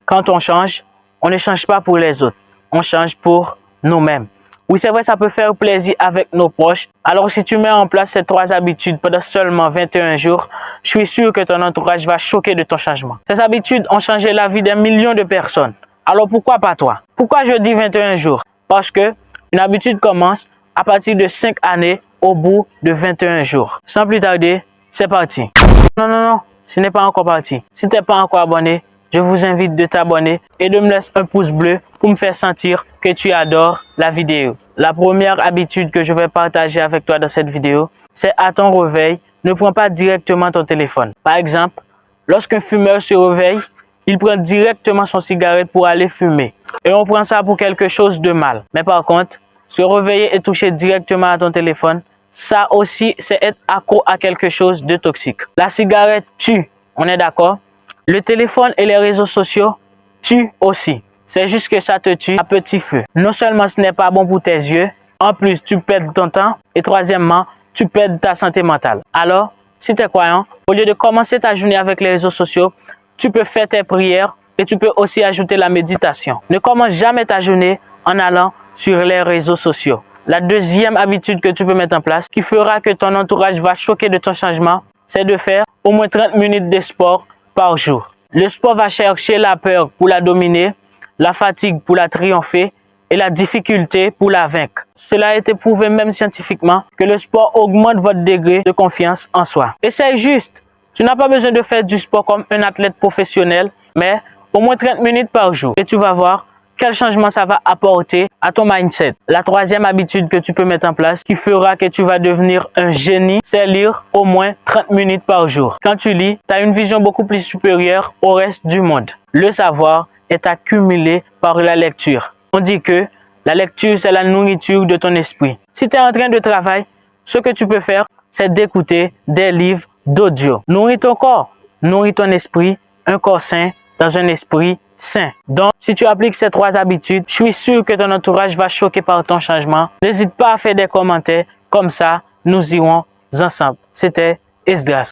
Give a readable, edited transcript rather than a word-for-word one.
Quand on change, on ne change pas pour les autres, on change pour nous-mêmes. Oui, c'est vrai, ça peut faire plaisir avec nos proches. Alors, si tu mets en place ces 3 habitudes pendant seulement 21 jours, je suis sûr que ton entourage va choquer de ton changement. Ces habitudes ont changé la vie d'un million de personnes. Alors, pourquoi pas toi? Pourquoi je dis 21 jours? Parce que une habitude commence à partir de 5 années au bout de 21 jours. Sans plus tarder, c'est parti. Non, ce n'est pas encore parti. Si tu n'es pas encore abonné, je vous invite de t'abonner et de me laisser un pouce bleu pour me faire sentir que tu adores la vidéo. La première habitude que je vais partager avec toi dans cette vidéo, c'est à ton réveil, ne prends pas directement ton téléphone. Par exemple, lorsqu'un fumeur se réveille, il prend directement son cigarette pour aller fumer. Et on prend ça pour quelque chose de mal. Mais par contre, se réveiller et toucher directement à ton téléphone, ça aussi, c'est être accro à quelque chose de toxique. La cigarette tue, on est d'accord? Le téléphone et les réseaux sociaux tuent aussi. C'est juste que ça te tue à petit feu. Non seulement ce n'est pas bon pour tes yeux, en plus tu perds ton temps et troisièmement, tu perds ta santé mentale. Alors, si tu es croyant, au lieu de commencer ta journée avec les réseaux sociaux, tu peux faire tes prières et tu peux aussi ajouter la méditation. Ne commence jamais ta journée en allant sur les réseaux sociaux. La deuxième habitude que tu peux mettre en place qui fera que ton entourage va choquer de ton changement, c'est de faire au moins 30 minutes de sport par jour. Le sport va chercher la peur pour la dominer, la fatigue pour la triompher et la difficulté pour la vaincre. Cela a été prouvé même scientifiquement que le sport augmente votre degré de confiance en soi. Et c'est juste, tu n'as pas besoin de faire du sport comme un athlète professionnel, mais au moins 30 minutes par jour. Et tu vas voir quel changement ça va apporter à ton mindset. La troisième habitude que tu peux mettre en place qui fera que tu vas devenir un génie, c'est lire au moins 30 minutes par jour. Quand tu lis, tu as une vision beaucoup plus supérieure au reste du monde. Le savoir est accumulé par la lecture. On dit que la lecture, c'est la nourriture de ton esprit. Si tu es en train de travailler, ce que tu peux faire, c'est d'écouter des livres d'audio. Nourris ton corps, nourris ton esprit, un corps sain dans un esprit sain. Donc, si tu appliques ces 3 habitudes, je suis sûr que ton entourage va choquer par ton changement. N'hésite pas à faire des commentaires. Comme ça, nous irons ensemble. C'était Esdras.